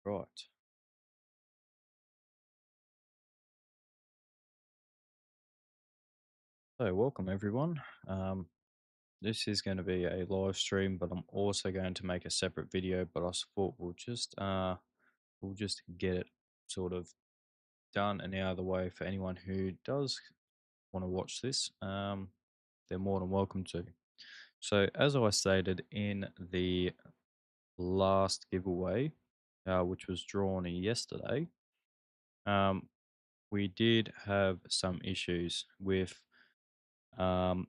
Right. So, welcome everyone. This is going to be a live stream, but I'm also going to make a separate video. But I thought we'll just get it sort of done and out of the way for anyone who does want to watch this. They're more than welcome to. So, as I stated in the last giveaway, which was drawn yesterday, um, we did have some issues with um,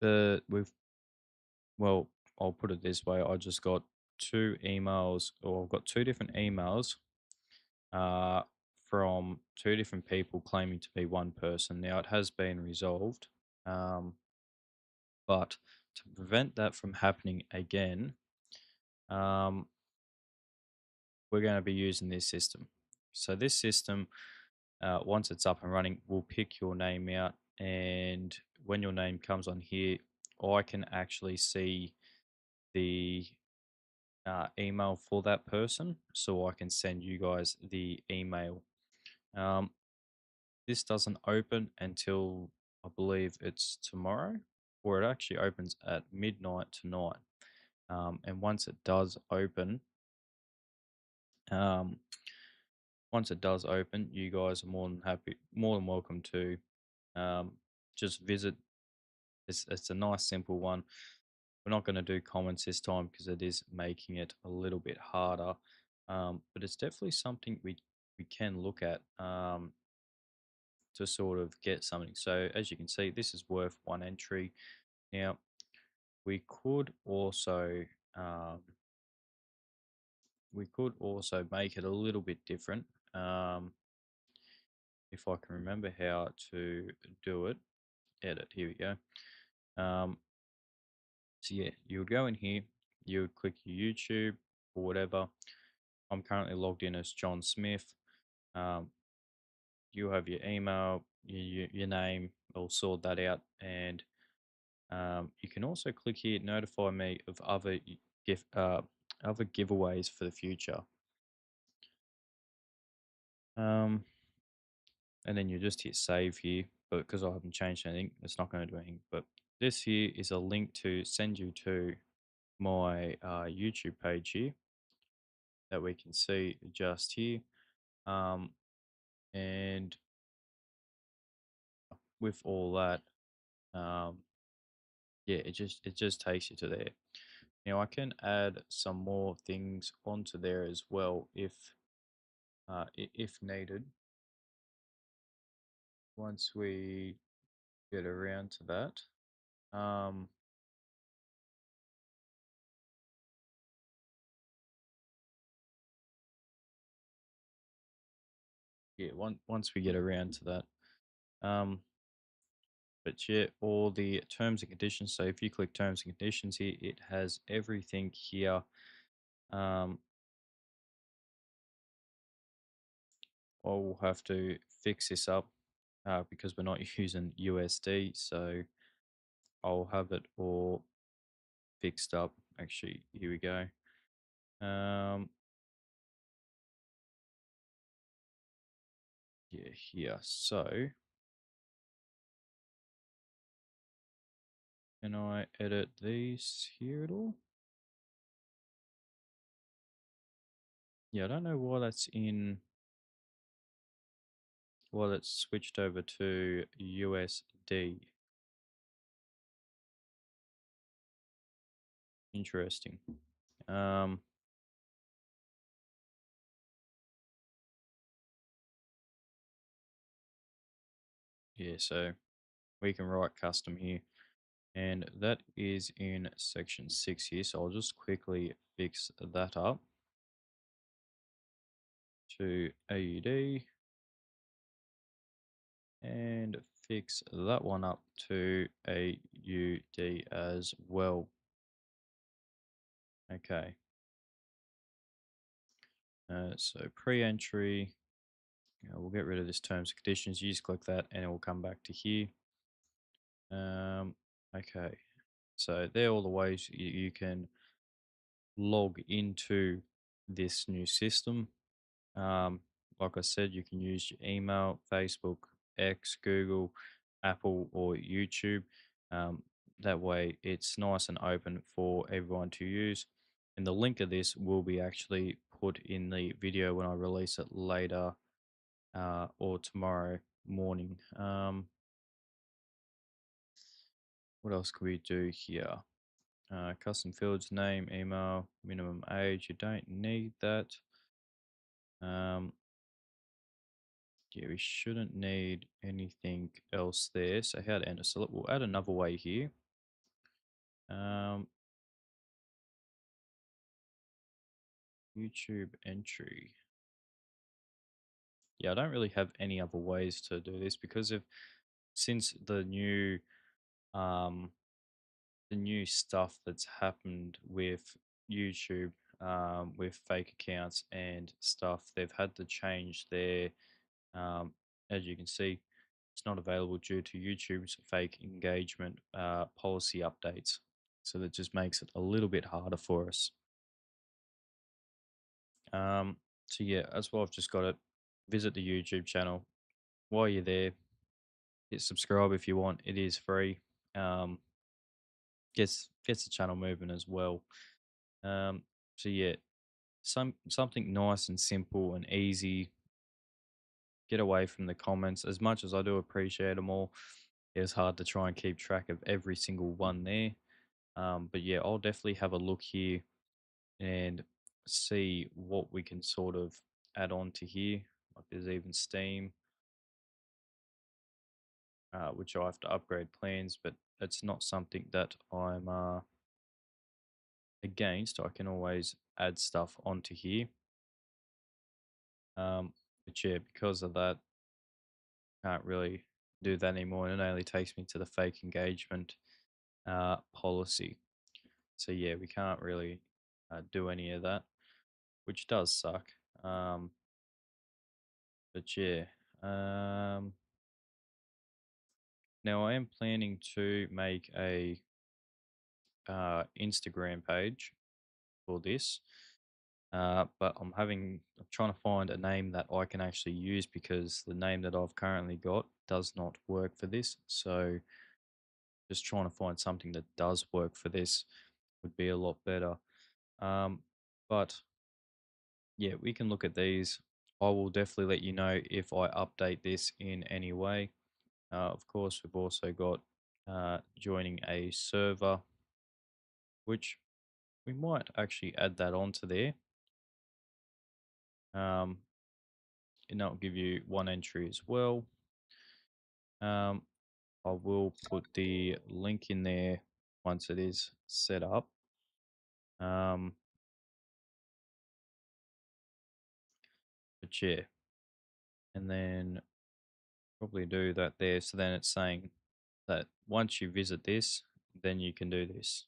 the with well, I'll put it this way. I just got two emails, or I've got two different emails uh, from two different people claiming to be one person. Now, it has been resolved, um, but to prevent that from happening again, um, we're going to be using this system. So, this system, once it's up and running, will pick your name out. And when your name comes on here, I can actually see the email for that person so I can send you guys the email. Um, this doesn't open until I believe it's tomorrow, or it actually opens at midnight tonight. And um, once it does open, you guys are more than welcome to um, just visit. It's a nice, simple one. We're not going to do comments this time because it is making it a little bit harder. But it's definitely something we can look at to sort of get something. So as you can see, this is worth one entry. Now we could also um, make it a little bit different. Um, if I can remember how to do it, edit. Here we go. So yeah, you would go in here, you would click your YouTube or whatever. I'm currently logged in as John Smith. Um, you have your email, your name. I'll sort that out, and you can also click here, notify me of other giveaways for the future. Um, and then you just hit save here, but because I haven't changed anything, it's not going to do anything. But this here is a link to send you to my YouTube page here that we can see just here. Um, and with all that, um, yeah, it just takes you to there. Now I can add some more things onto there as well if needed. Once we get around to that, yeah, once we get around to that, but yeah, all the terms and conditions. So if you click terms and conditions here, it has everything here. Um, I will have to fix this up because we're not using USD, so I'll have it all fixed up. Actually, here we go. Yeah, here. So, can I edit these here at all? Yeah, I don't know why that's switched over to USD. Interesting. Um, yeah, so we can write custom here, and that is in section 6 here. So I'll just quickly fix that up to AUD and fix that one up to AUD as well. Okay. So pre-entry, we'll get rid of this terms and conditions. You just click that and it will come back to here. Okay. So they're all the ways you can log into this new system. Um, like I said, you can use your email, Facebook, X, Google, Apple, or YouTube. Um, that way, it's nice and open for everyone to use. And the link of this will be actually put in the video when I release it later or tomorrow morning. What else can we do here? Custom fields, name, email, minimum age. You don't need that. Um, yeah, we shouldn't need anything else there. So how to enter? So we'll add another way here. YouTube entry. Yeah, I don't really have any other ways to do this because of since um the new stuff that's happened with YouTube with fake accounts and stuff, they've had to change their as you can see, it's not available due to YouTube's fake engagement policy updates. So that just makes it a little bit harder for us. So yeah, that's why I've just got it. Visit the YouTube channel. While you're there, hit subscribe if you want. It is free. Um, gets the channel moving as well. Um, so yeah, something nice and simple and easy. Get away from the comments. As much as I do appreciate them all, it's hard to try and keep track of every single one there. But yeah, I'll definitely have a look here and see what we can sort of add on to here. Like there's even Steam, which I have to upgrade plans, but it's not something that I'm against. I can always add stuff onto here. But yeah, because of that, can't really do that anymore. And it only takes me to the fake engagement policy. So yeah, we can't really do any of that, which does suck. But yeah, now I am planning to make a Instagram page for this. But I'm trying to find a name that I can actually use because the name that I've currently got does not work for this. So just trying to find something that does work for this would be a lot better. Um, but yeah, we can look at these. I will definitely let you know if I update this in any way. Of course, we've also got joining a server, which we might actually add that onto there. Um, and that will give you one entry as well. Um, I will put the link in there once it is set up. Um, but yeah, and then probably do that there. So then it's saying that once you visit this, then you can do this.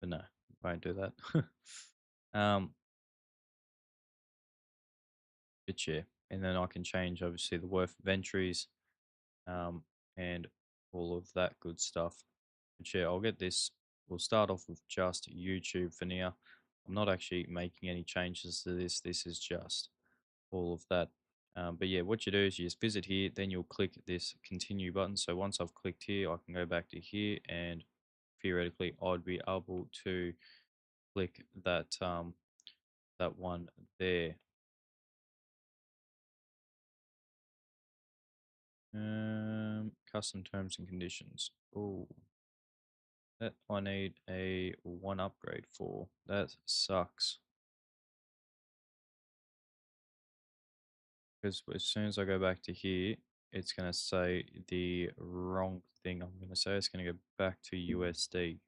But no, won't do that. um, but yeah, and then I can change obviously the worth of entries um, and all of that good stuff. But yeah, I'll get this. We'll start off with just YouTube for now. I'm not actually making any changes to this. This is just all of that. But yeah, what you do is you just visit here, then you'll click this continue button. So once I've clicked here, I can go back to here and theoretically I'd be able to click that one there. Custom terms and conditions. Oh, that I need a one upgrade for. That sucks. Because as soon as I go back to here, it's going to say the wrong thing. I'm going to say it's going to go back to USD.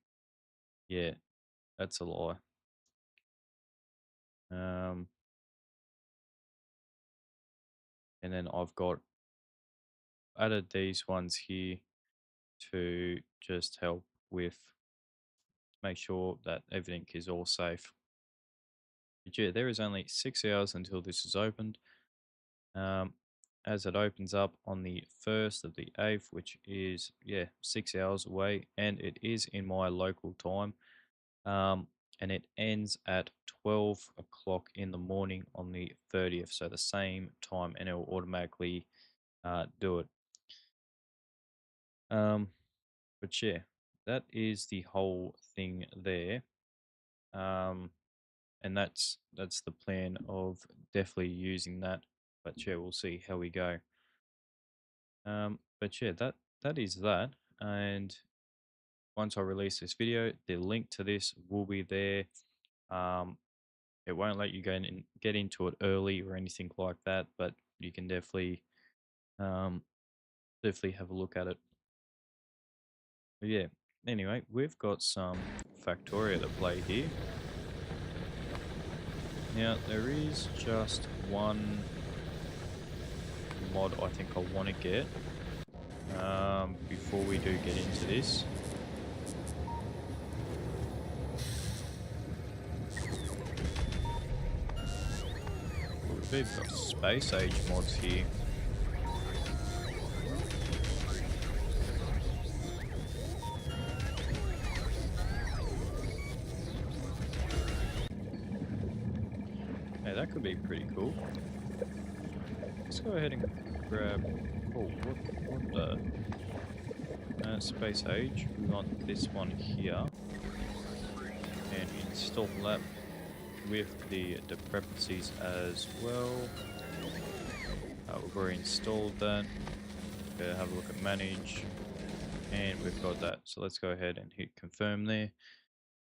Yeah, that's a lie. Um, and then I've got added these ones here to just help with make sure that everything is all safe. But yeah, there is only 6 hours until this is opened. As it opens up on the 1st of the 8th, which is, yeah, 6 hours away, and it is in my local time. Um, and it ends at 12 o'clock in the morning on the 30th. So the same time, and it will automatically do it. But yeah, that is the whole thing there. And that's the plan of definitely using that. But yeah, we'll see how we go. But yeah, that is that. And once I release this video, the link to this will be there. It won't let you go in and get into it early or anything like that, but you can definitely definitely have a look at it. But yeah, anyway, we've got some Factorio to play here. Now, there is just one mod I think I want to get before we do get into this. We've got space age mods here. Hey, that could be pretty cool. Let's go ahead and grab. Oh, what the space age? We want this one here, and install that with the discrepancies as well. We've already installed that. Okay, have a look at manage, and we've got that. So let's go ahead and hit confirm there,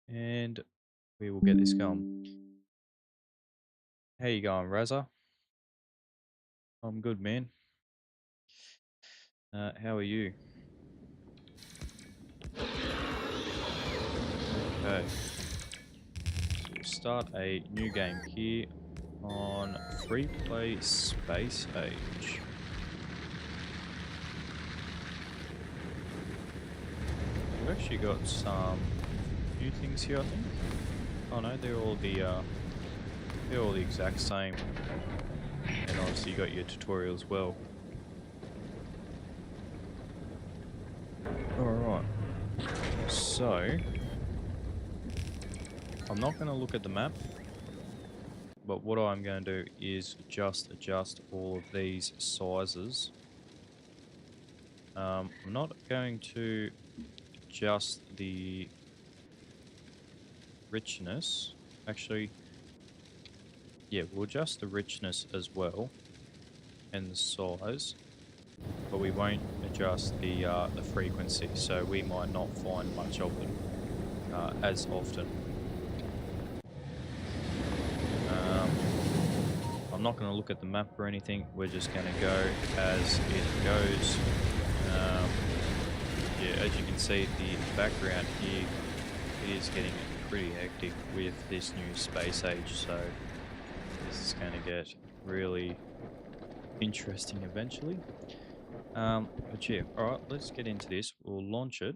and we will get this going. How you going, Razza? I'm good, man. How are you? Okay. We'll start a new game here on Free Play Space Age. We've actually got some new things here, I think. Oh no, they're all the exact same. And obviously you got your tutorial as well. Alright. So I'm not going to look at the map, but what I'm going to do is just adjust all of these sizes. I'm not going to adjust the richness. Actually, yeah, we'll adjust the richness as well and the size, but we won't adjust the frequency, so we might not find much of them as often. I'm not going to look at the map or anything. We're just going to go as it goes. Yeah, as you can see, the background here is getting pretty hectic with this new space age, so this is going to get really interesting eventually. But yeah, alright, let's get into this. We'll launch it.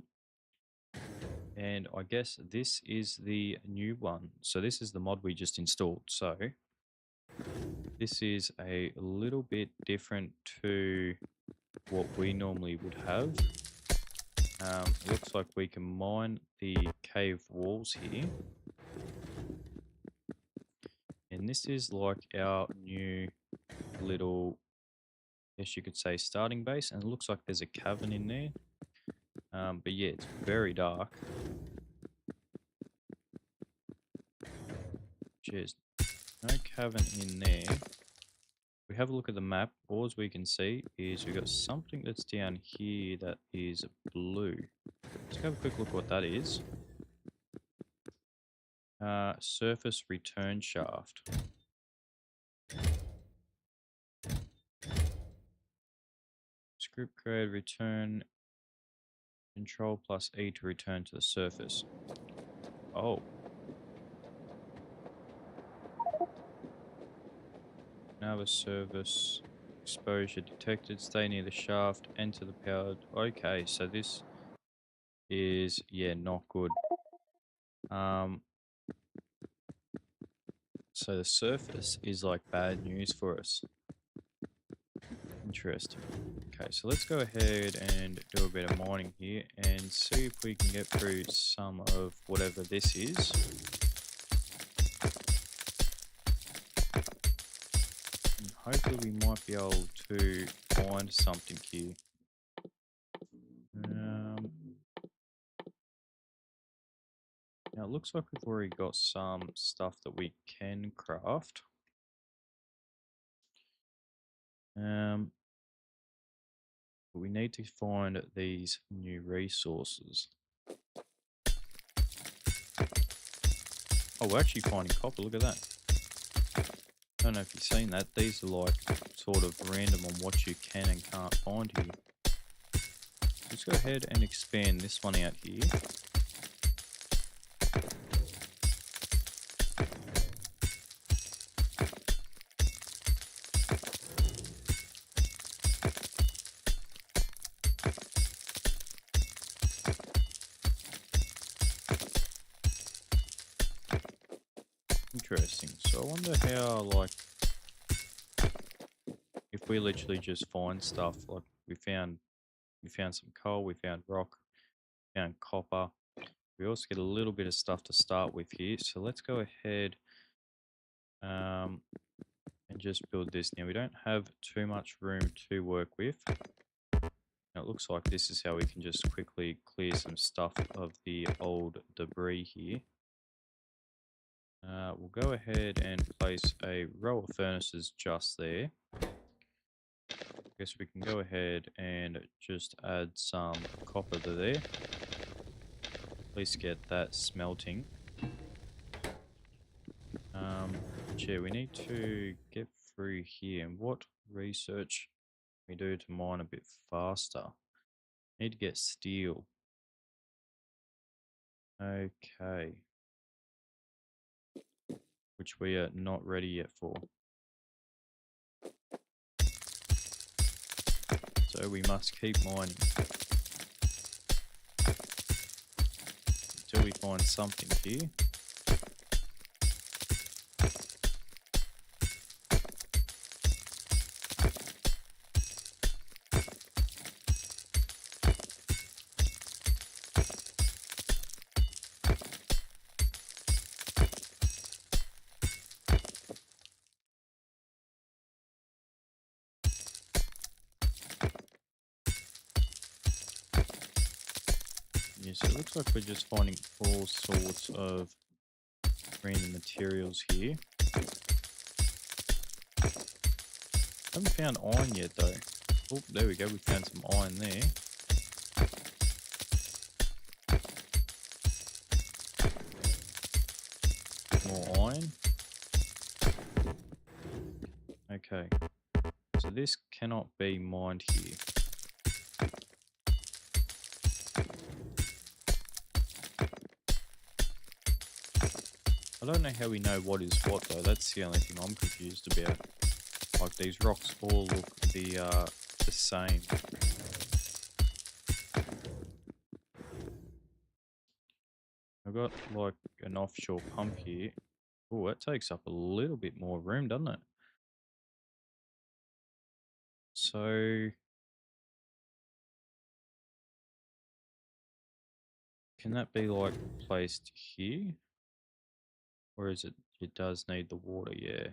And I guess this is the new one. So this is the mod we just installed. So this is a little bit different to what we normally would have. Looks like we can mine the cave walls here. And this is like our new little, I guess you could say, starting base. And it looks like there's a cavern in there. But yeah, it's very dark. Cheers. No cavern in there. We have a look at the map. All we can see is we've got something that's down here that is blue. Let's have a quick look what that is. Surface return shaft. Script code return control plus E to return to the surface. Oh. Now the service exposure detected. Stay near the shaft. Enter the powered. Okay, so this is, yeah, not good. So the surface is like bad news for us. Interesting. Okay, so let's go ahead and do a bit of mining here and see if we can get through some of whatever this is. hopefully we might be able to find something here. Now it looks like we've already got some stuff that we can craft. But we need to find these new resources. Oh, we're actually finding copper, look at that. I don't know if you've seen that. These are like sort of random on what you can and can't find here. Let's go ahead and expand this one out here. Interesting. So I wonder how, like, if we literally just find stuff, like we found some coal, we found rock, found copper. We also get a little bit of stuff to start with here. So let's go ahead and just build this. Now we don't have too much room to work with. Now it looks like this is how we can just quickly clear some stuff of the old debris here. We'll go ahead and place a row of furnaces just there. I guess we can go ahead and just add some copper to there. At least get that smelting. Yeah, we need to get through here. And what research can we do to mine a bit faster? Need to get steel. Okay. Which we are not ready yet for. So we must keep mining until we find something here. Yeah, so it looks like we're just finding all sorts of random materials here. Haven't found iron yet though. Oh, there we go, we found some iron there. More iron. Okay, so this cannot be mined here. I don't know how we know what is what though, that's the only thing I'm confused about. Like these rocks all look the same. I've got like an offshore pump here. Oh, that takes up a little bit more room, doesn't it? So can that be like placed here? Or is it does need the water, yeah.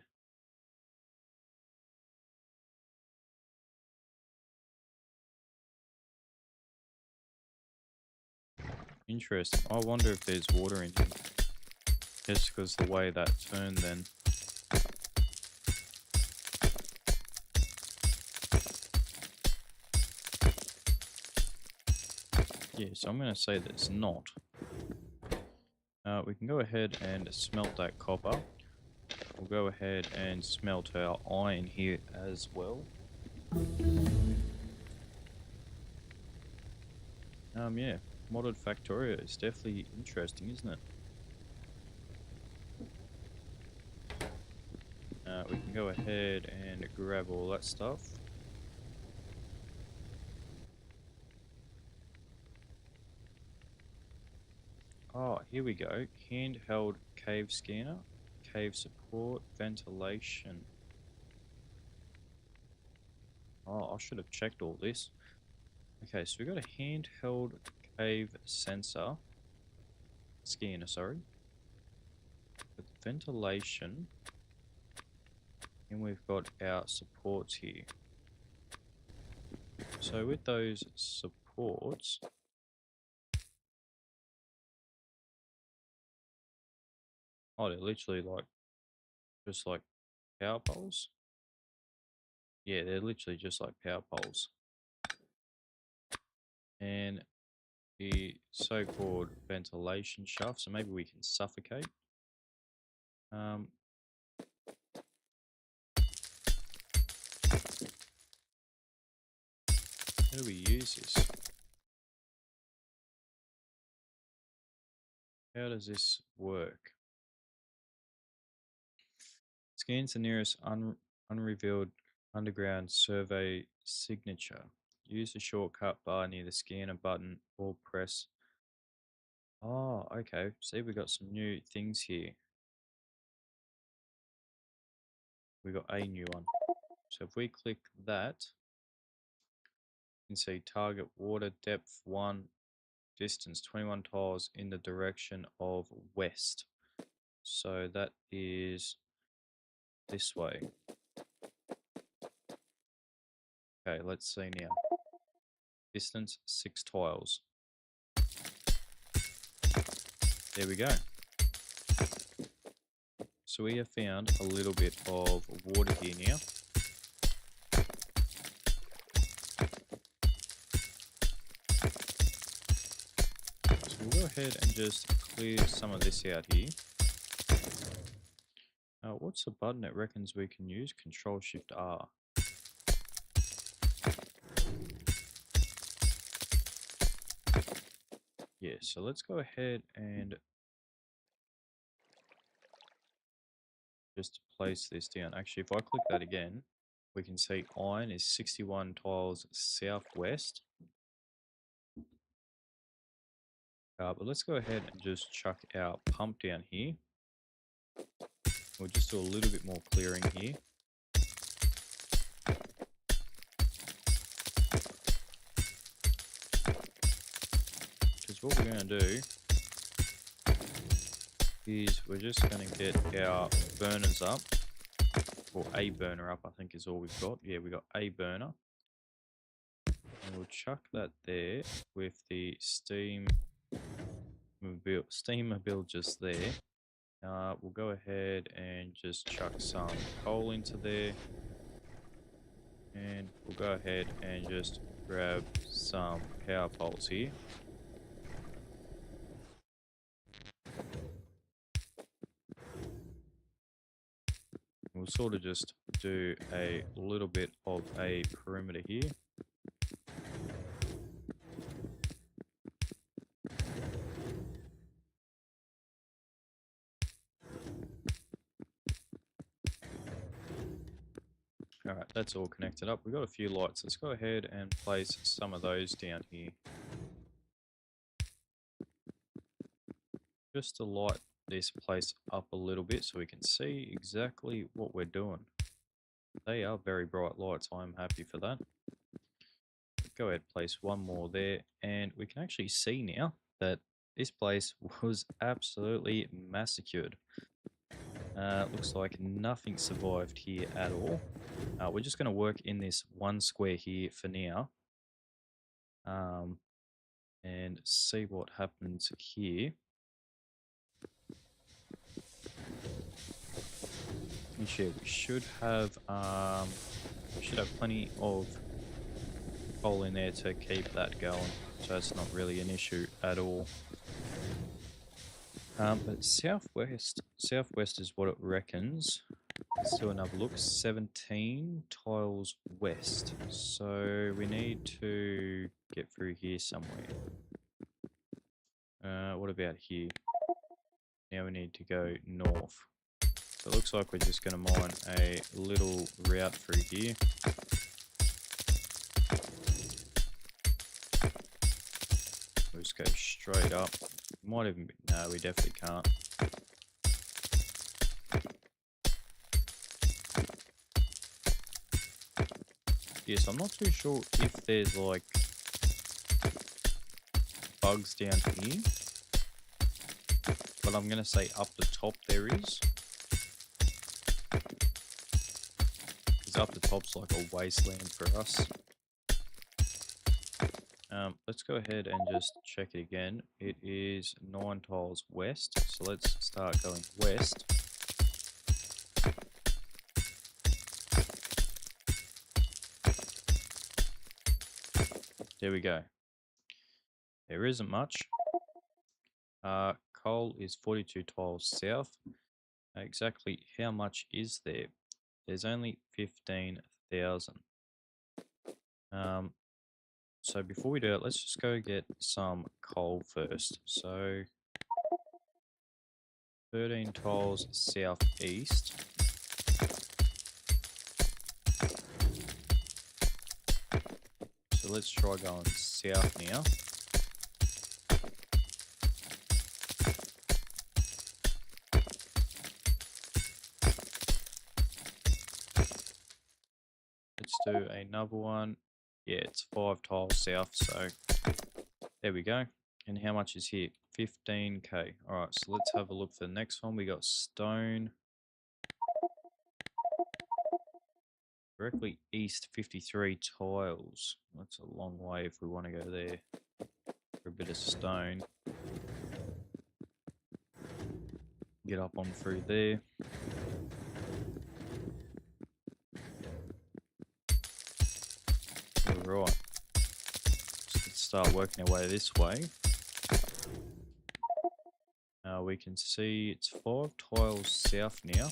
Interesting. I wonder if there's water in here. Just because the way that turned then. Yeah, so I'm going to say that it's not. We can go ahead and smelt that copper. We'll go ahead and smelt our iron here as well. Yeah, modded factorio is definitely interesting, isn't it? We can go ahead and grab all that stuff. Oh, here we go. Handheld cave scanner, cave support, ventilation. Oh, I should have checked all this. Okay, so we got a handheld cave scanner, sorry. With ventilation. And we've got our supports here. So with those supports, oh, they're literally like, just like power poles. Yeah, they're literally just like power poles. And the so-called ventilation shaft, so maybe we can suffocate. How do we use this? How does this work? Scans the nearest unrevealed underground survey signature. Use the shortcut bar near the scanner button or press. Oh, okay. See, we got some new things here. We got a new one. So if we click that, you can see target water depth 1, distance 21 tiles in the direction of west. So that is this way. Okay, let's see now. Distance 6 tiles. There we go. So we have found a little bit of water here now. So we'll go ahead and just clear some of this out here. What's the button it reckons we can use? Control Shift R. Yeah, so let's go ahead and just place this down. Actually, if I click that again, we can see iron is 61 tiles southwest. But let's go ahead and just chuck our pump down here. We'll just do a little bit more clearing here. Because what we're going to do is we're just going to get our burners up. Or a burner up, I think is all we've got. Yeah, we got a burner. And we'll chuck that there with the steamobile just there. We'll go ahead and just chuck some coal into there. And we'll go ahead and just grab some power poles here. We'll sort of just do a little bit of a perimeter here. Alright, that's all connected up. We've got a few lights. Let's go ahead and place some of those down here. Just to light this place up a little bit so we can see exactly what we're doing. They are very bright lights. I'm happy for that. Go ahead, place one more there, and we can actually see now that this place was absolutely massacred. Looks like nothing survived here at all. We're just going to work in this one square here for now, and see what happens here. Actually, we should have plenty of coal in there to keep that going, so that's not really an issue at all. But southwest is what it reckons. Let's do another look. 17 tiles west. So we need to get through here somewhere. What about here? Now we need to go north. So it looks like we're just going to mine a little route through here. We'll just go straight up. Might even be, no, we definitely can't. Yes, I'm not too sure if there's like bugs down here, but I'm going to say up the top there is. up the top's like a wasteland for us. Let's go ahead and just check it again. It is 9 tiles west, so let's start going west. There we go. There isn't much. Coal is 42 tiles south. Exactly how much is there? There's only 15,000. So before we do it, let's just go get some coal first. So 13 tiles southeast. So let's try going south now. Let's do another one. Yeah, it's 5 tiles south, so there we go. And how much is here? 15k. Alright, so let's have a look for the next one. We got stone. Directly east, 53 tiles. That's a long way if we want to go there for a bit of stone. Get up on through there. Alright. So let's start working our way this way. We can see it's 5 tiles south now.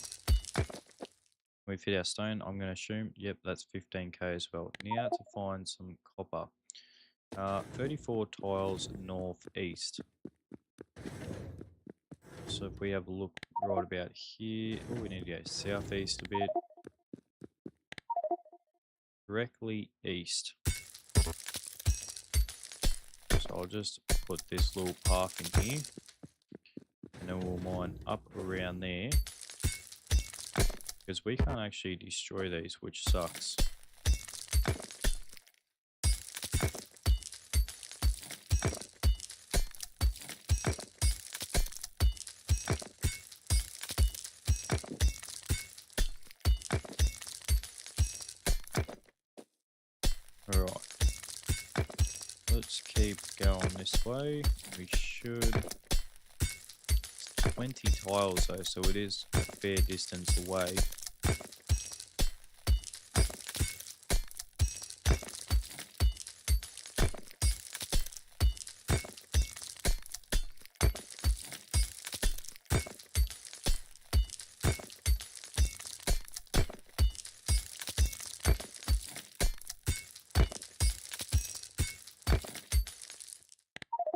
We've hit our stone. I'm going to assume, yep, that's 15k as well. Now to find some copper. 34 tiles northeast. So if we have a look right about here, oh, we need to go southeast a bit. Directly east. So I'll just put this little park in here. And then we'll mine up around there. Because we can't actually destroy these, which sucks. Alright. Let's keep going this way. We should... 20 tiles though, so it is a fair distance away.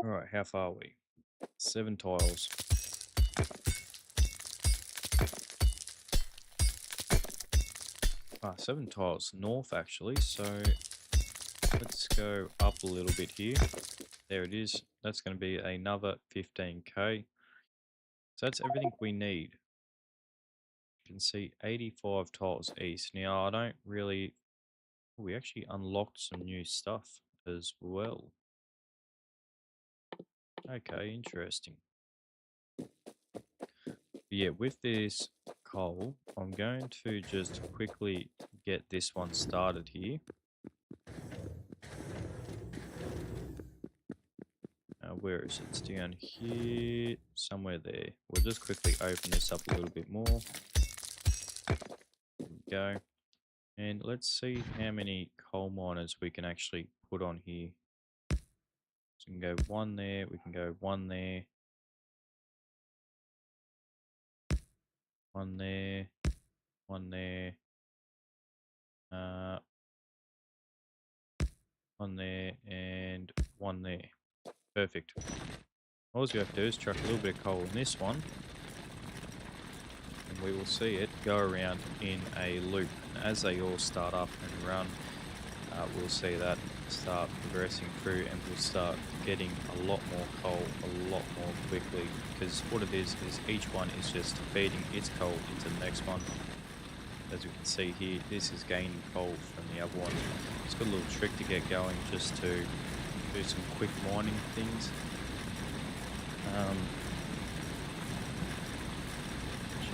Alright, how far are we? 7 tiles. 7 tiles north actually, so let's go up a little bit here. There it is. That's going to be another 15k. So that's everything we need. You can see 85 tiles east. Now I don't really... we actually unlocked some new stuff as well. Okay, interesting. Yeah, with this coal, I'm going to just quickly get this one started here. Where is it? It's down here, somewhere there. We'll just quickly open this up a little bit more. There we go. And let's see how many coal miners we can actually put on here. So we can go 1 there, we can go 1 there. 1 there, 1 there, 1 there, and 1 there. Perfect. All we have to do is chuck a little bit of coal in this one, and we will see it go around in a loop. And as they all start up and run, we'll see that start progressing through, and we'll start getting a lot more coal a lot more quickly, because what it is each one is just feeding its coal into the next one. As we can see here, this is gaining coal from the other one. It's got a little trick to get going just to do some quick mining things.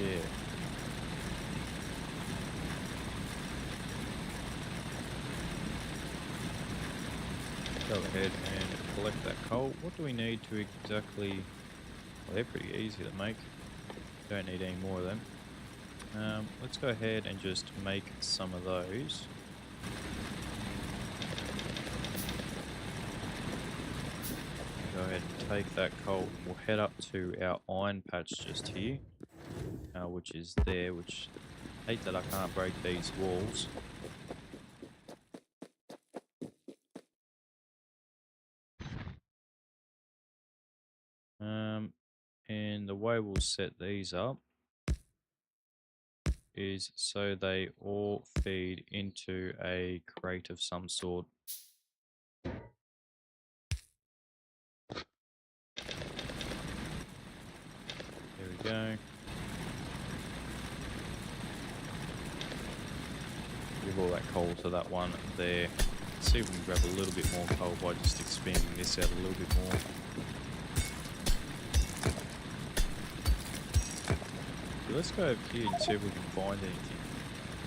Yeah. go ahead and collect that coal. What do we need to exactly... Well, they're pretty easy to make. Don't need any more of them. Let's go ahead and just make some of those. Go ahead and take that coal. We'll head up to our iron patch just here, which is there, which I hate that I can't break these walls. And the way we'll set these up is so they all feed into a crate of some sort. There we go. Give all that coal to that one there. Let's see if we can grab a little bit more coal by just expanding this out a little bit more. Let's go over here and see if we can find anything.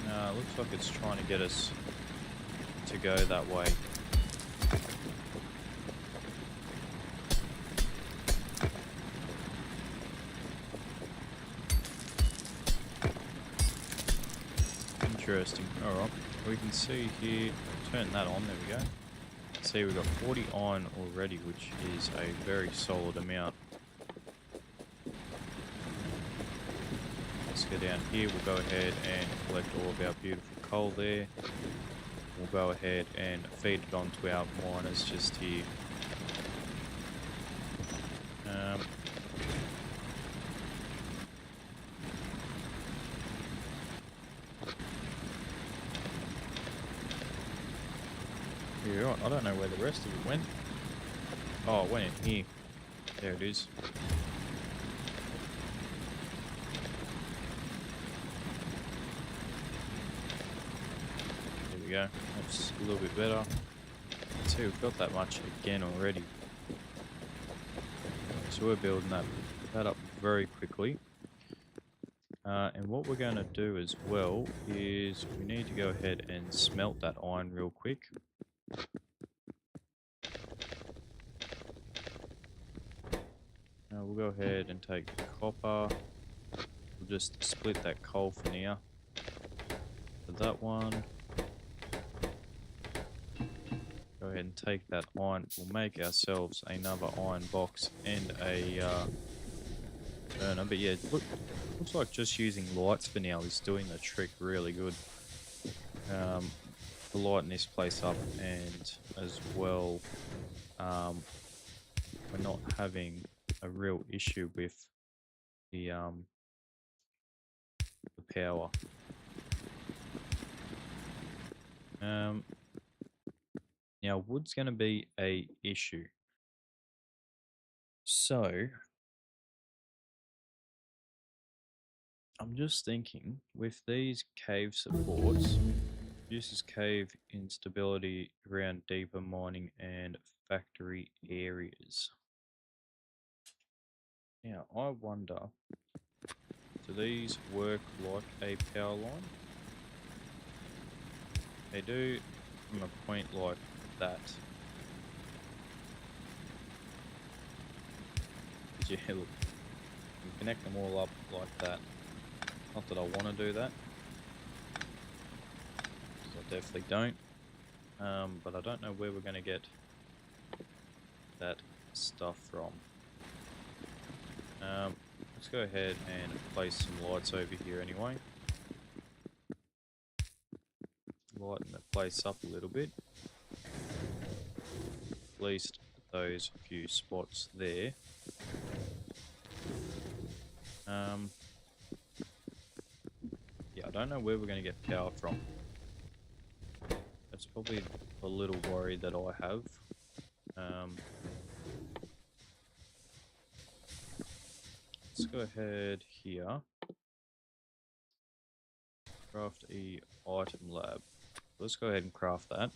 It looks like it's trying to get us to go that way. Interesting. Alright, we can see here, turn that on, there we go. See, we've got 40 iron already, which is a very solid amount. Let's go down here, we'll go ahead and collect all of our beautiful coal there. We'll go ahead and feed it onto our miners just here. Yeah, I don't know where the rest of it went. Oh, it went in here. There it is. There we go. That's a little bit better. See, we've got that much again already. So we're building that up very quickly. And what we're going to do as well is we need to go ahead and smelt that iron real quick. We'll go ahead and take the copper. We'll just split that coal for now. For that one. Go ahead and take that iron. We'll make ourselves another iron box and a burner. But yeah, looks like just using lights for now is doing the trick really good. To lighten this place up, and as well, we're not having a real issue with the power. Now wood's going to be a issue. So I'm just thinking with these cave supports, reduces cave instability around deeper mining and factory areas. Now, I wonder, do these work like a power line? They do from a point like that. Yeah, look, you connect them all up like that. Not that I want to do that. I definitely don't. But I don't know where we're going to get that stuff from. Let's go ahead and place some lights over here anyway. Lighten the place up a little bit. At least those few spots there. Yeah, I don't know where we're going to get power from. That's probably a little worry that I have. Let's go ahead here. Craft a item lab. Let's go ahead and craft that.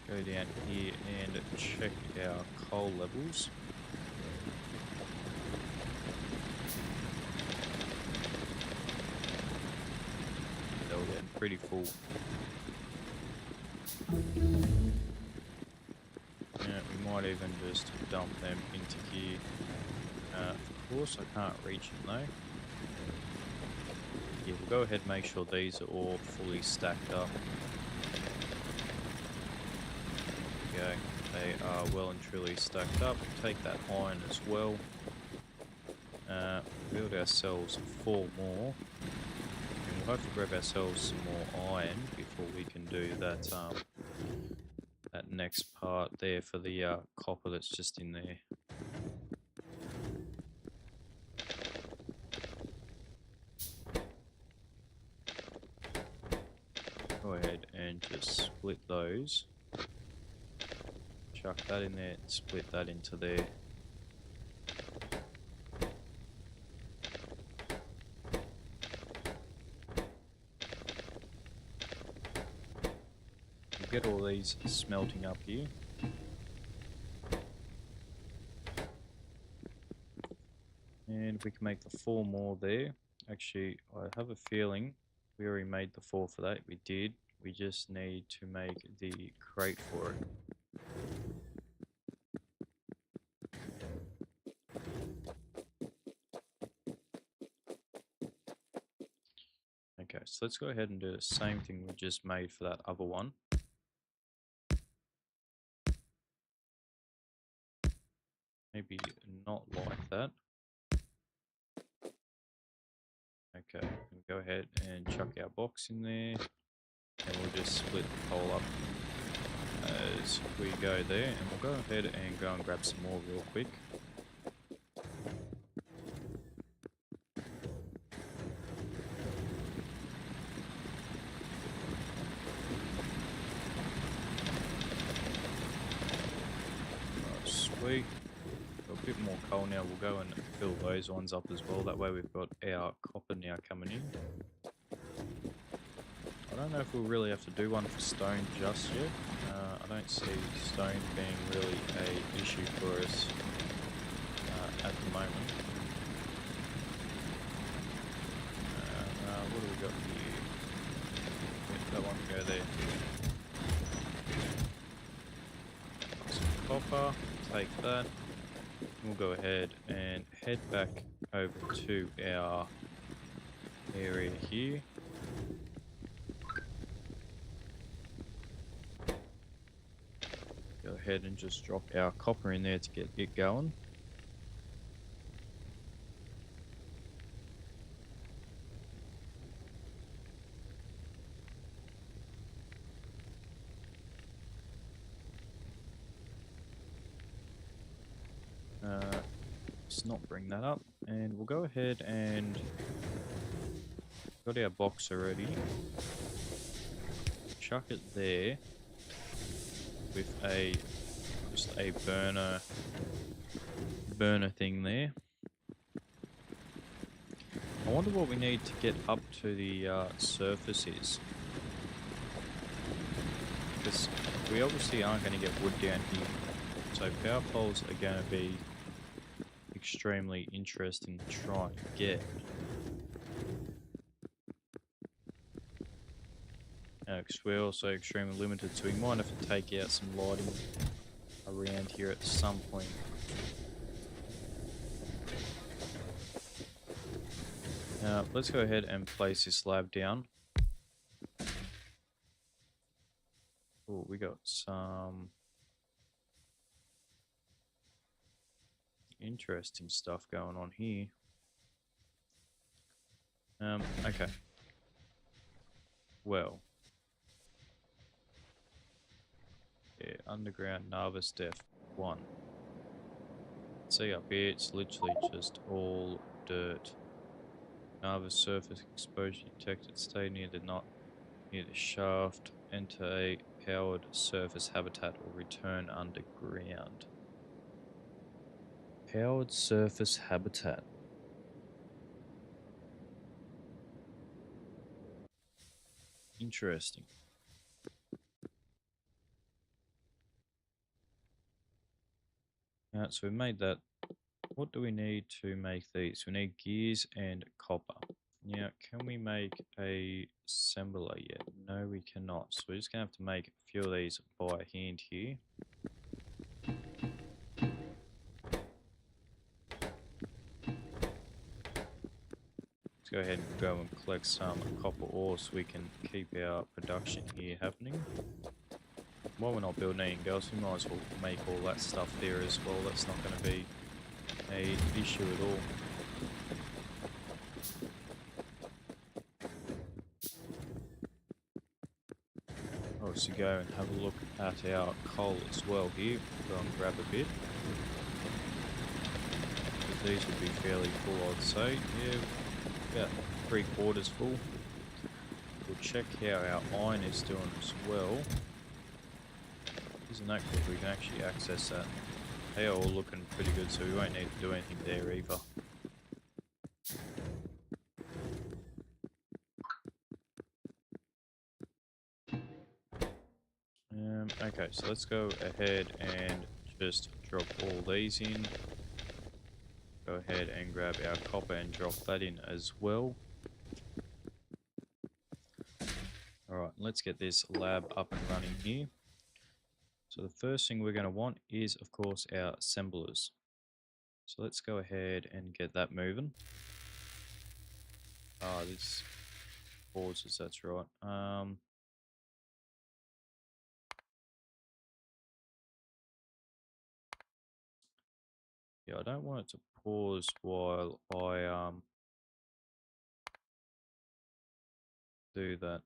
Go down here and check our coal levels. They're getting pretty full. Yeah, we might even just dump them into here. Of course, I can't reach them though. Yeah, we'll go ahead and make sure these are all fully stacked up. There we go. They are well and truly stacked up. Take that iron as well. Build ourselves 4 more. And we'll have to grab ourselves some more iron before we can do that that next part there for the copper that's just in there. Go ahead and just split those. Chuck that in there, split that into there. We'll get all these smelting up here. And we can make the 4 more there. Actually, I have a feeling we already made the 4 for that. We did. We just need to make the crate for it. Okay, so let's go ahead and do the same thing we just made for that other one. Maybe not like that. Okay, and go ahead and chuck our box in there. And we'll just split the coal up as we go there. And we'll go ahead and go and grab some more real quick. Sweet. Got a bit more coal now. We'll go and fill those ones up as well. That way we've got our copper now coming in. I don't know if we'll really have to do one for stone just yet. I don't see stone being really a issue for us at the moment. What do we got here? Yeah, that one go there. Some copper, take that. We'll go ahead and head back over to our area here. Go ahead and just drop our copper in there to get it going. Let's not bring that up, and we'll go ahead and got our box already. Chuck it there with just a burner thing there. I wonder what we need to get up to the surface is, because we obviously aren't going to get wood down here, so power poles are going to be extremely interesting to try and get. Because we're also extremely limited, so we might have to take out some lighting around here at some point. Let's go ahead and place this slab down. Oh, we got some interesting stuff going on here. Okay. Well. Yeah, underground Narvis Depth 1. See up here, it's literally just all dirt. Narvis surface exposure detected. Stay near the shaft. Enter a powered surface habitat or return underground. Powered surface habitat. Interesting. So we made that. What do we need to make these? We need gears and copper. Now, can we make a assembler yet? No, we cannot. So we're just going to have to make a few of these by hand here. Let's go ahead and go and collect some copper ore so we can keep our production here happening. While we're not building anything else, we might as well make all that stuff there as well. That's not going to be an issue at all. Obviously go and have a look at our coal as well here. Go and grab a bit. These will be fairly full, I'd say. Yeah, about 3/4 full. We'll check how our iron is doing as well. Isn't that good? We can actually access that. They are all looking pretty good, so we won't need to do anything there either. Okay, so let's go ahead and just drop all these in. Go ahead and grab our copper and drop that in as well. Alright, let's get this lab up and running here. So the first thing we're going to want is, of course, our assemblers. So let's go ahead and get that moving. This pauses, that's right. Yeah, I don't want it to pause while I do that.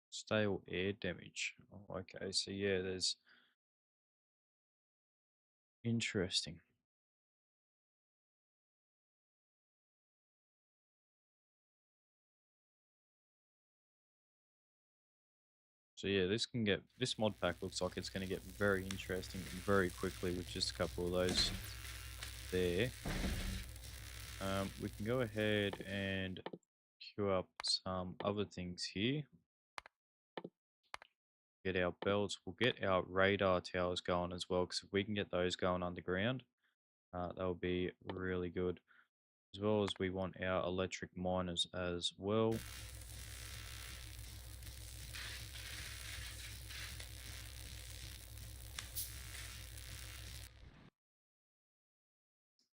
Stale air damage. Oh, okay, so yeah, there's interesting. So yeah, this mod pack looks like it's going to get very interesting very quickly with just a couple of those there. We can go ahead and queue up some other things here. Get our belts. We'll get our radar towers going as well, because if we can get those going underground, that will be really good. As well as we want our electric miners as well.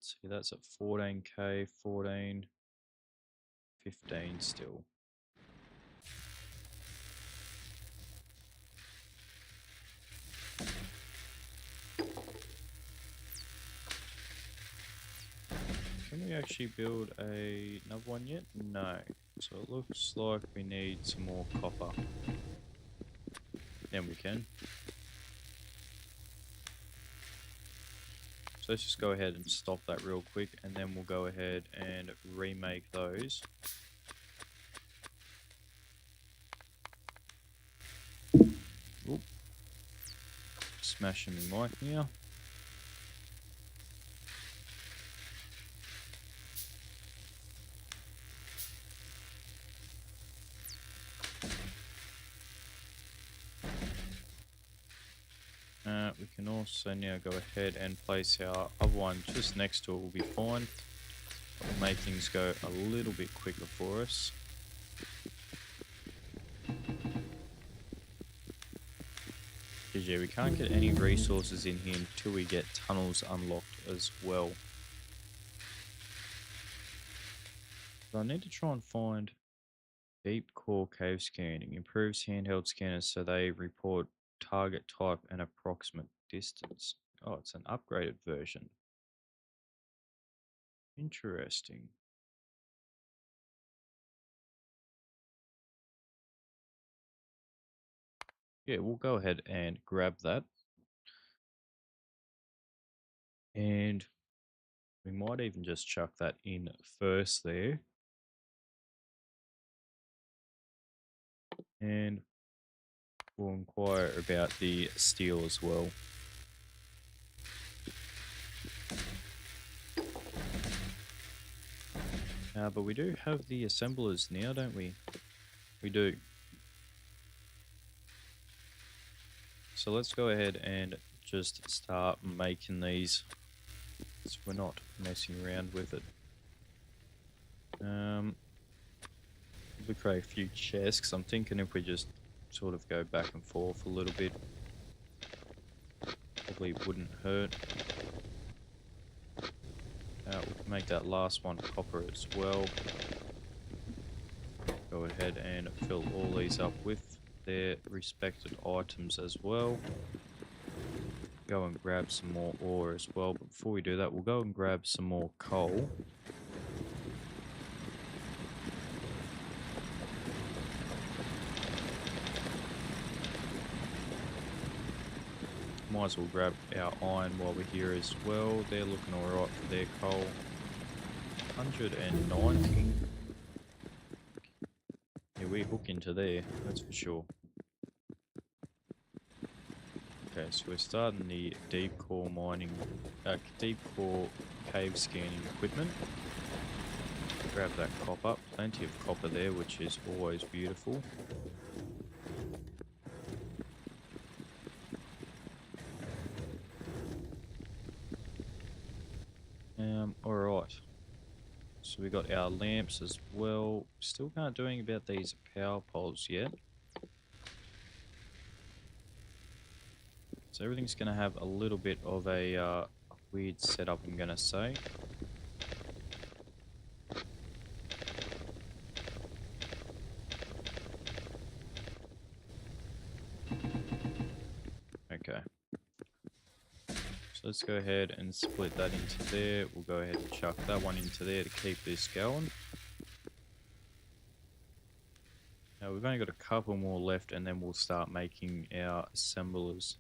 See, that's at 14k, 14, 15 still. Can we actually build another one yet? No. So it looks like we need some more copper. Then we can. So let's just go ahead and stop that real quick, and then we'll go ahead and remake those. Oop. Smashing the mic now. We can also now go ahead and place our other one just next to it. Will be fine. It'll make things go a little bit quicker for us. Because yeah, we can't get any resources in here until we get tunnels unlocked as well. So I need to try and find deep core cave scanning. Improves handheld scanners so they report target type and approximate distance. Oh, it's an upgraded version. Interesting. Yeah, we'll go ahead and grab that. And we might even just chuck that in first there. And we'll inquire about the steel as well. But we do have the assemblers now, don't we? We do. So let's go ahead and just start making these, so we're not messing around with it. We'll create a few chests, because I'm thinking if we just sort of go back and forth a little bit, probably wouldn't hurt. We'll make that last one copper as well. Go ahead and fill all these up with their respected items as well. Go and grab some more ore as well. But before we do that, we'll go and grab some more coal. Might as well grab our iron while we're here as well. They're looking alright for their coal. 190. Yeah, we hook into there, that's for sure. Okay, so we're starting the deep core mining, deep core cave scanning equipment. Grab that copper, plenty of copper there, which is always beautiful. Alright. So we got our lamps as well. Still can't do anything about these power poles yet. So everything's going to have a little bit of a weird setup, I'm going to say. Okay. So let's go ahead and split that into there. We'll go ahead and chuck that one into there to keep this going. Now we've only got a couple more left and then we'll start making our assemblers.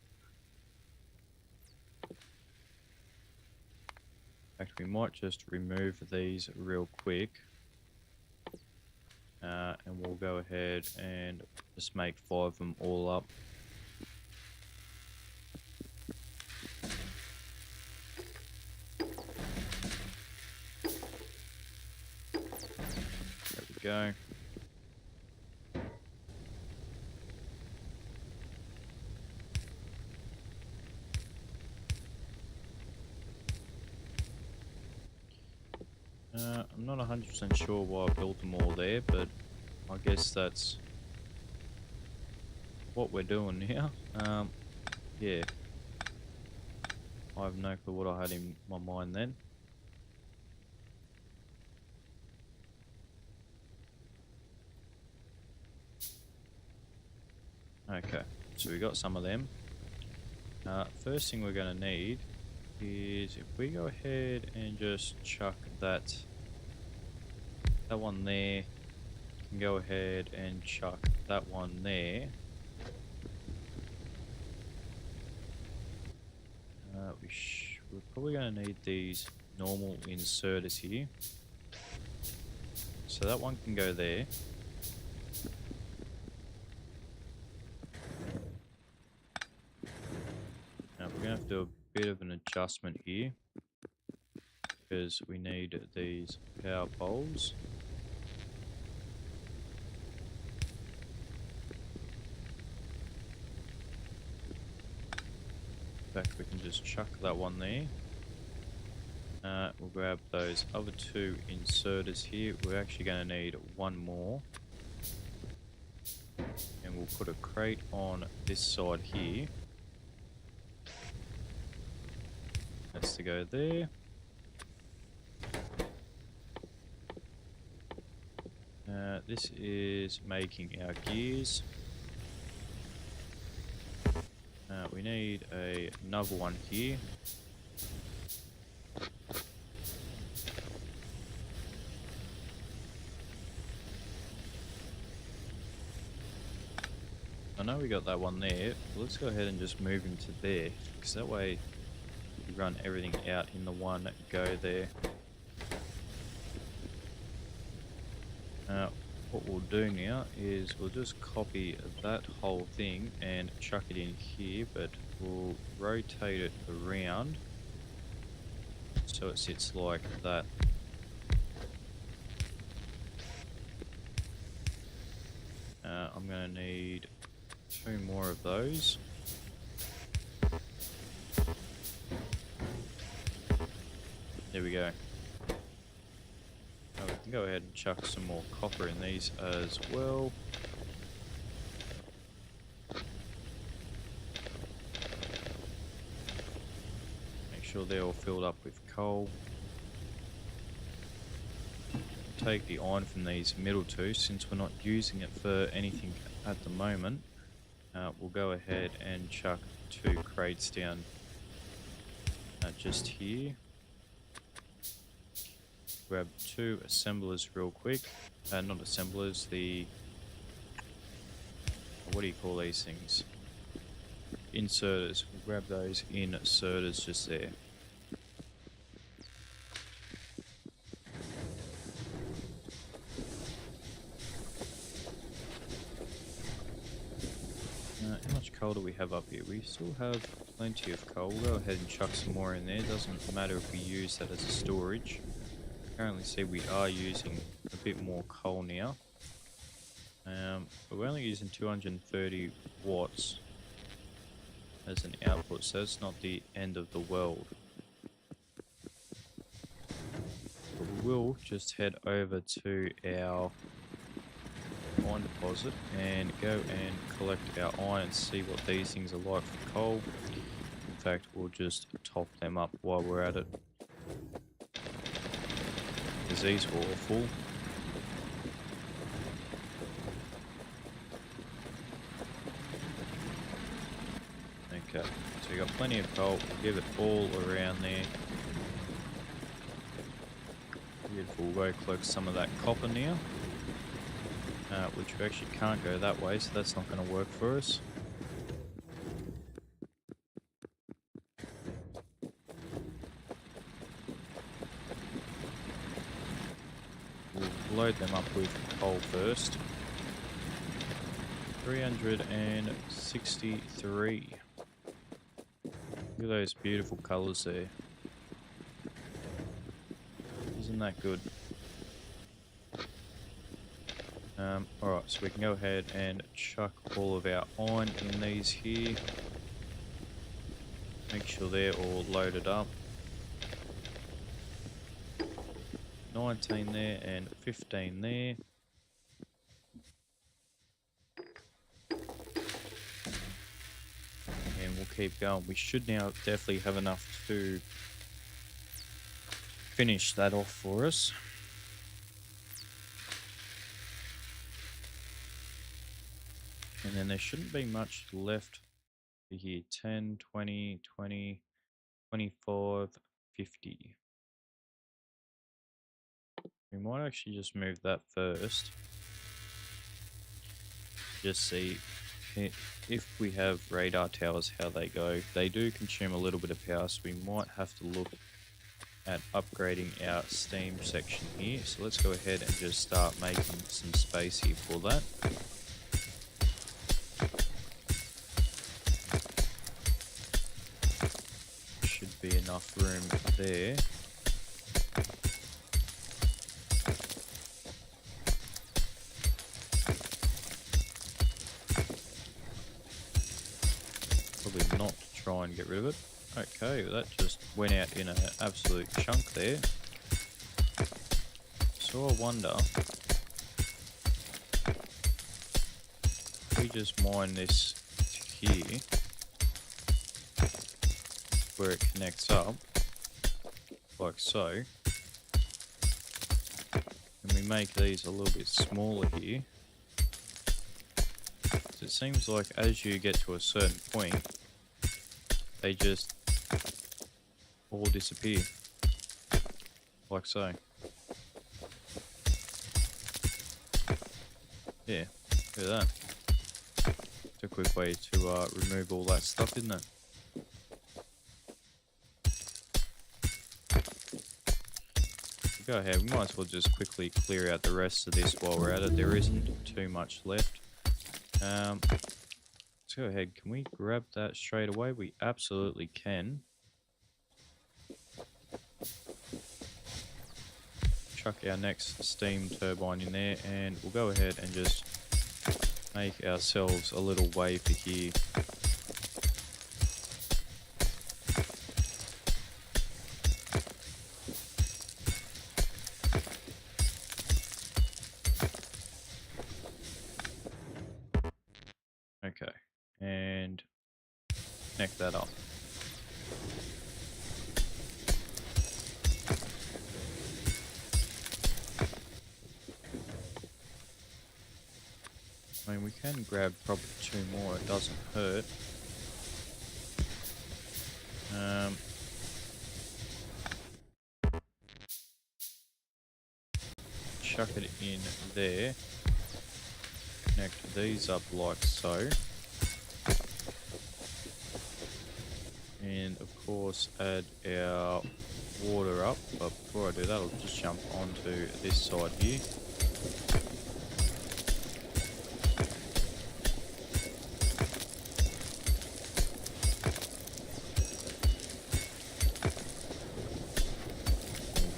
In fact, we might just remove these real quick. And we'll go ahead and just make 5 of them all up. There we go. I'm not 100% sure why I built them all there, but I guess that's what we're doing now. Yeah. I have no clue what I had in my mind then. Okay, so we got some of them. First thing we're going to need is if we go ahead and just chuck that one there, can go ahead and chuck that one there. We're probably going to need these normal inserters here. So that one can go there. Now we're going to have to do a bit of an adjustment here, because we need these power poles. In fact, we can just chuck that one there. We'll grab those other 2 inserters here. We're actually going to need one more. And we'll put a crate on this side here. That's to go there. This is making our gears. We need another one here. I know we got that one there, but let's go ahead and just move him to there, because that way we run everything out in the one go there. What we'll do now is we'll just copy that whole thing and chuck it in here, but we'll rotate it around so it sits like that. I'm going to need 2 more of those. There we go. Now we can go ahead and chuck some more copper in these as well. Make sure they're all filled up with coal. Take the iron from these middle two, since we're not using it for anything at the moment. We'll go ahead and chuck 2 crates down just here. Grab 2 assemblers real quick. Not assemblers, what do you call these things? Inserters. We'll grab those inserters just there. How much coal do we have up here? We still have plenty of coal. We'll go ahead and chuck some more in there. Doesn't matter if we use that as a storage. Currently see we are using a bit more coal now. But we're only using 230 watts as an output, so it's not the end of the world. But we will just head over to our iron deposit and go and collect our iron and see what these things are like for coal. In fact, we'll just top them up while we're at it, because these were all full. Okay, so we got plenty of coal. We'll give it all around there. Beautiful. We'll go collect some of that copper now, which we actually can't go that way, so that's not going to work for us. We'll load them up with coal first. 363. Look at those beautiful colours there. Isn't that good? Alright, so we can go ahead and chuck all of our iron in these here. Make sure they're all loaded up. 19 there and 15 there. And we'll keep going. We should now definitely have enough to finish that off for us. And then there shouldn't be much left here. 10, 20, 20, 25, 50. We might actually just move that first. Just see if we have radar towers, how they go. They do consume a little bit of power, so we might have to look at upgrading our steam section here. So let's go ahead and just start making some space here for that. Should be enough room there. Probably not try and get rid of it. Okay, that just went out in an absolute chunk there. So I wonder, if we just mine this to here, where it connects up, like so, and we make these a little bit smaller here. So it seems like as you get to a certain point, they just all disappear, like so. Yeah, look at that. It's a quick way to remove all that stuff, isn't it? Go ahead, we might as well just quickly clear out the rest of this while we're at it. There isn't too much left. Let's go ahead. Can we grab that straight away? We absolutely can. Chuck our next steam turbine in there, and we'll go ahead and just make ourselves a little wafer here. Okay, and connect that up. I mean, we can grab probably 2 more, it doesn't hurt. Chuck it in there. Connect these up like so. And of course add our water up, but before I do that I'll just jump onto this side here.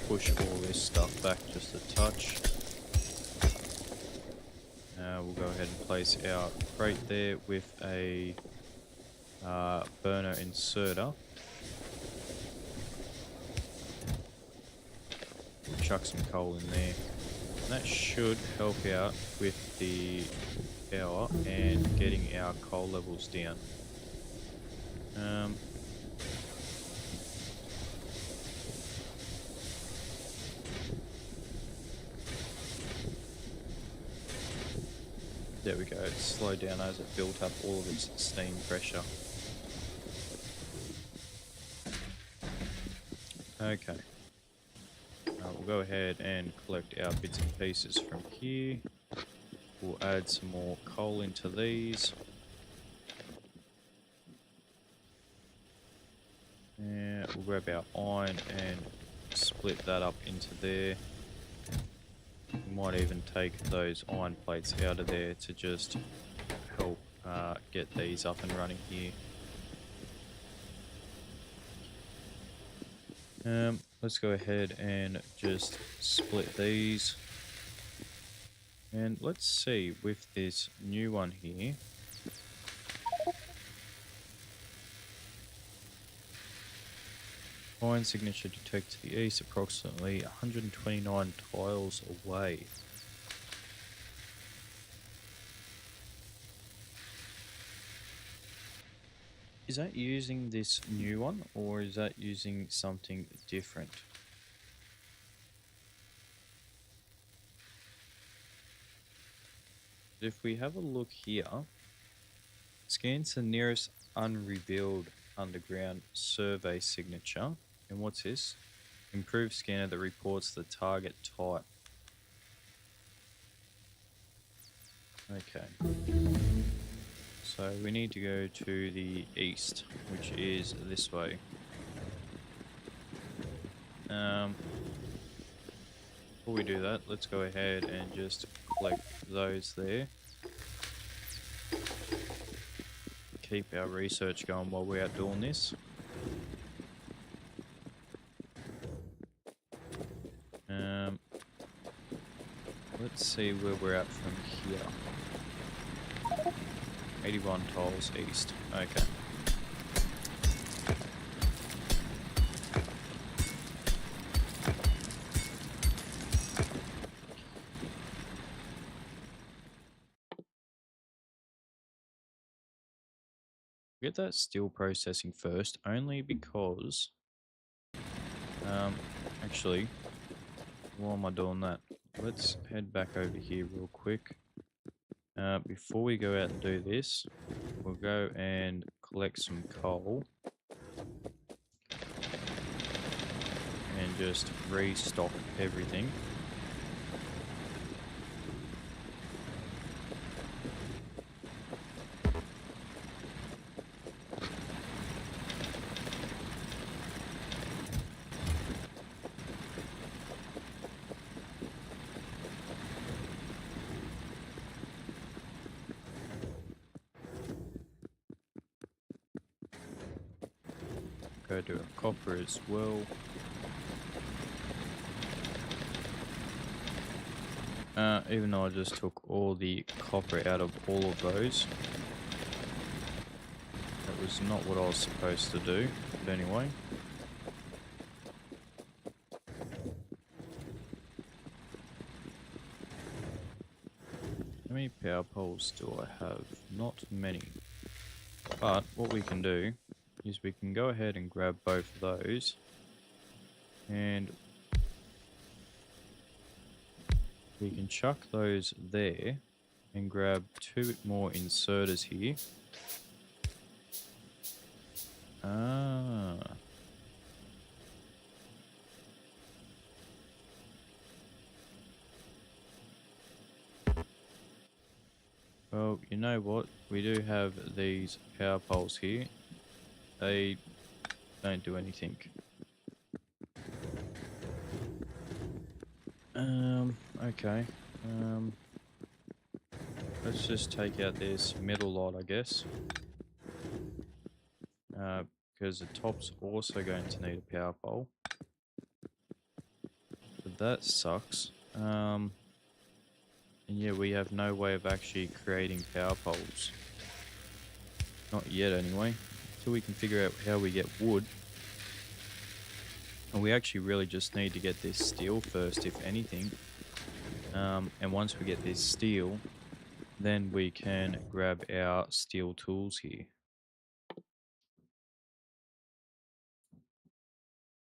We'll push all this stuff back just a touch. We'll go ahead and place our crate there with a burner inserter. Chuck some coal in there. And that should help out with the power and getting our coal levels down. There we go, it slowed down as it built up all of its steam pressure. Okay. We'll go ahead and collect our bits and pieces from here. We'll add some more coal into these. And we'll grab our iron and split that up into there. We might even take those iron plates out of there to just help get these up and running here. Let's go ahead and just split these. And let's see with this new one here. Mine signature detected to the east, approximately 129 tiles away. Is that using this new one, or is that using something different? If we have a look here, scans the nearest unrevealed underground survey signature. And what's this? Improved scanner that reports the target type. Okay. So we need to go to the east, which is this way. Before we do that, let's go ahead and just collect those there. Keep our research going while we're out doing this. Let's see where we're at from here. 81 tiles east. Okay. Get that steel processing first, only because actually, why am I doing that? Let's head back over here real quick. Before we go out and do this, we'll go and collect some coal and just restock everything. Go to a copper as well. Even though I just took all the copper out of all of those, that was not what I was supposed to do. But anyway. How many power poles do I have? Not many. But what we can do is we can go ahead and grab both of those. And we can chuck those there and grab 2 more inserters here. Ah. Well, you know what? We do have these power poles here. They don't do anything. Okay. Let's just take out this middle lot, I guess. Because the top's also going to need a power pole. But that sucks. And yeah, we have no way of actually creating power poles. Not yet, anyway. Until we can figure out how we get wood. And we actually really just need to get this steel first, if anything. And once we get this steel, then we can grab our steel tools here.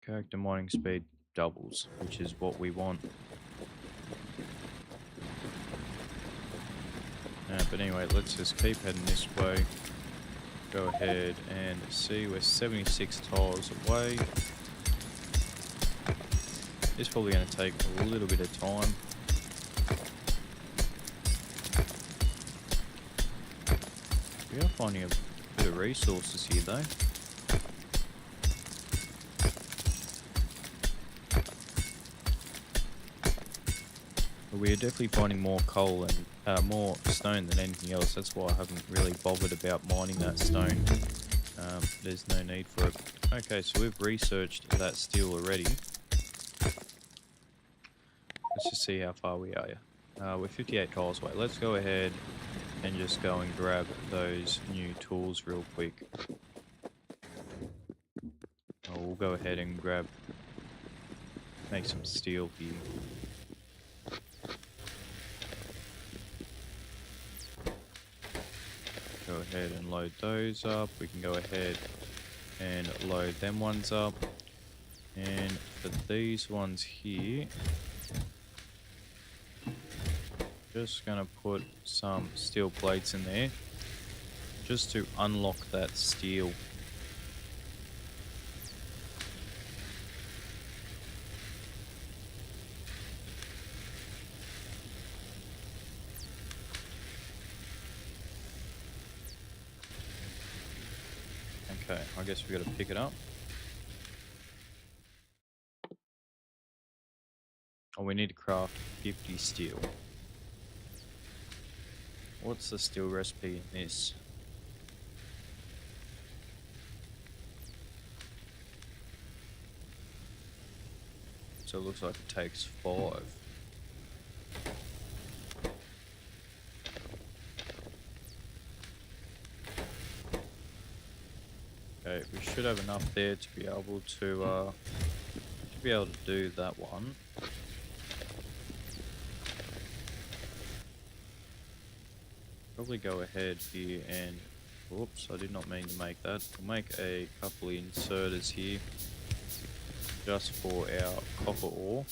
Character mining speed doubles, which is what we want. But anyway, let's just keep heading this way. Go ahead and see, we're 76 tiles away. It's probably going to take a little bit of time. We are finding a bit of resources here though. But we are definitely finding more coal and more stone than anything else. That's why I haven't really bothered about mining that stone. There's no need for it. Okay, so we've researched that steel already. Let's just see how far we are. We're 58 tiles away. Let's go ahead and just go and grab those new tools real quick. We'll go ahead and make some steel here. Go ahead and load those up. We can go ahead and load them ones up. And for these ones here, just gonna put some steel plates in there just to unlock that steel. Okay, I guess we gotta pick it up. Oh, we need to craft 50 steel. What's the steel recipe in this? So it looks like it takes 5. Okay, we should have enough there to be able to do that one. Probably go ahead here and, whoops, I did not mean to make that. We'll make a couple of inserters here just for our copper ore.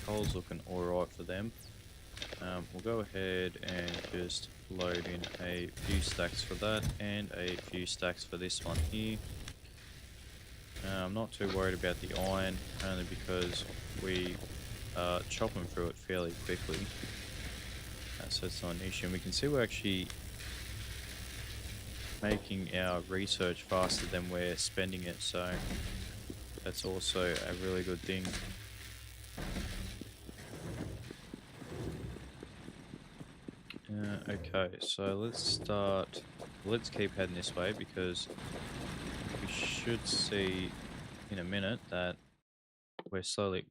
Coal's looking alright for them. We'll go ahead and just load in a few stacks for that and a few stacks for this one here. I'm not too worried about the iron, only because we are chopping through it fairly quickly. So it's not an issue. And we can see we're actually making our research faster than we're spending it, so that's also a really good thing. Okay, so let's keep heading this way because we should see in a minute that we're slowly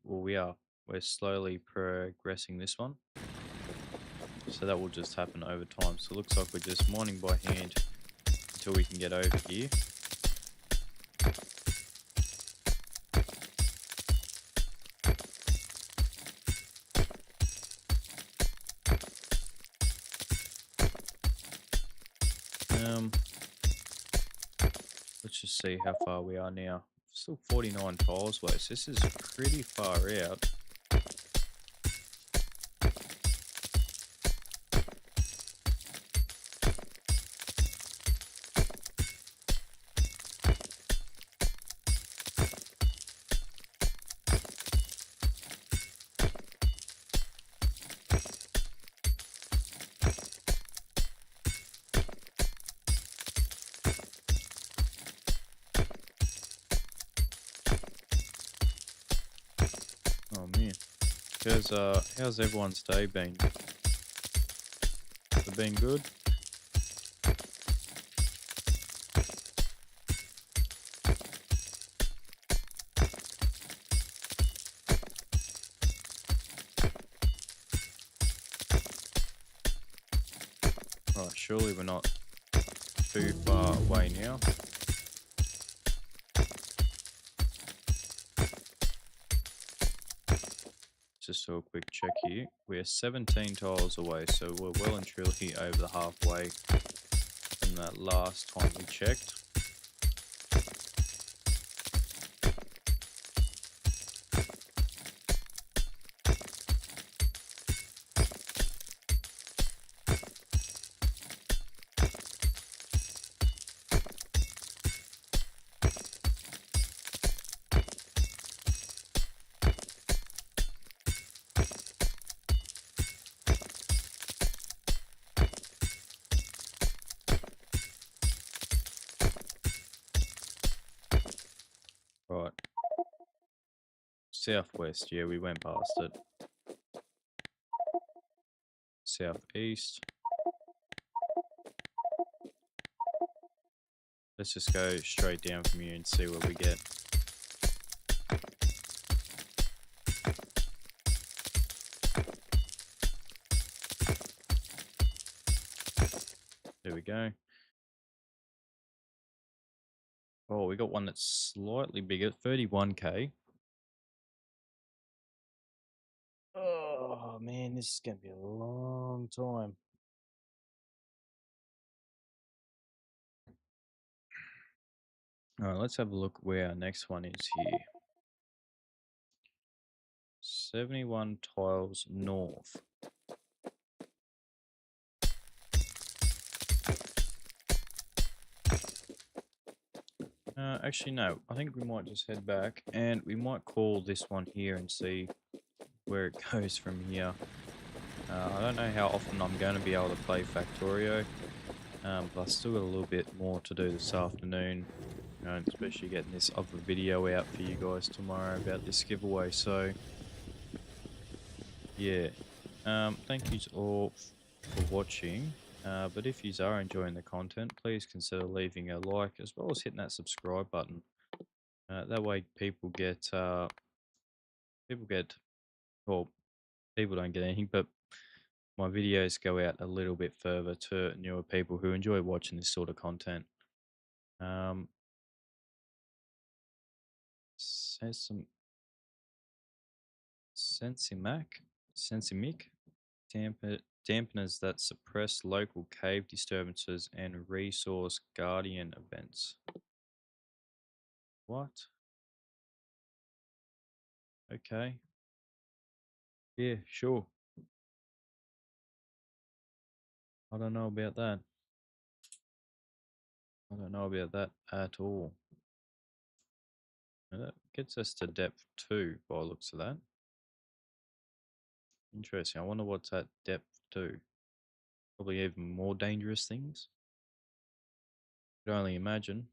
progressing this one. So that will just happen over time. So it looks like we're just mining by hand until we can get over here. Let's just see how far we are now. Still 49 tiles away, so this is pretty far out. Oh man. How's everyone's day been? Has it been good? Right, surely we're not too far away now. Just do a quick check here. We're 17 tiles away, so we're well and truly over the halfway from that last time we checked. Right. Southwest, yeah, we went past it. Southeast. Let's just go straight down from here and see what we get. There we go. Oh, we got one that's slightly bigger, 31k. Oh man, this is gonna be a long time. Alright, let's have a look where our next one is here. 71 tiles north. Actually, no. I think we might just head back and we might call this one here and see where it goes from here. I don't know how often I'm going to be able to play Factorio, but I still got a little bit more to do this afternoon, especially getting this other video out for you guys tomorrow about this giveaway. So, yeah, thank you all for watching. But if you are enjoying the content, please consider leaving a like as well as hitting that subscribe button. That way, people get, well, people don't get anything, but my videos go out a little bit further to newer people who enjoy watching this sort of content. Sensimic, dampeners that suppress local cave disturbances and resource guardian events. What? Okay. Yeah, sure. I don't know about that. I don't know about that at all. Now that gets us to depth 2 by the looks of that. Interesting. I wonder what's at depth 2. Probably even more dangerous things. Could only imagine.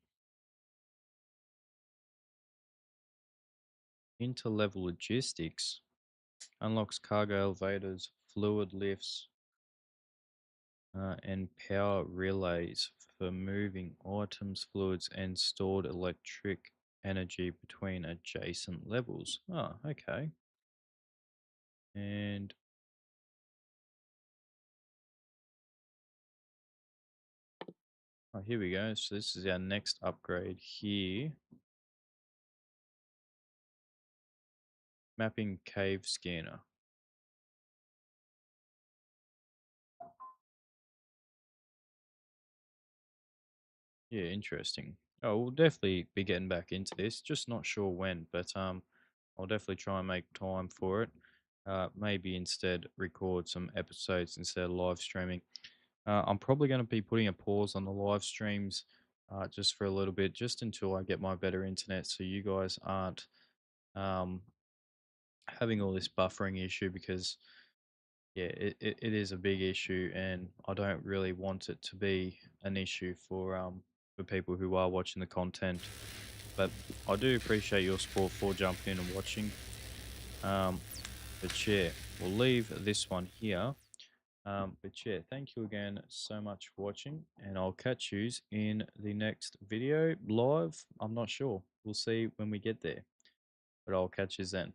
Interlevel logistics unlocks cargo elevators, fluid lifts, and power relays for moving items, fluids, and stored electric energy between adjacent levels. Oh, okay. And oh, here we go. So this is our next upgrade here. Mapping cave scanner. Yeah, interesting. Oh, we'll definitely be getting back into this. Just not sure when, but I'll definitely try and make time for it. Maybe instead record some episodes instead of live streaming. I'm probably going to be putting a pause on the live streams just for a little bit, just until I get my better internet, so you guys aren't um, having all this buffering issue because yeah, it is a big issue, and I don't really want it to be an issue for people who are watching the content. But I do appreciate your support for jumping in and watching. Um, but yeah, we'll leave this one here. But yeah, thank you again so much for watching, and I'll catch yous in the next video live. I'm not sure. We'll see when we get there, but I'll catch you then.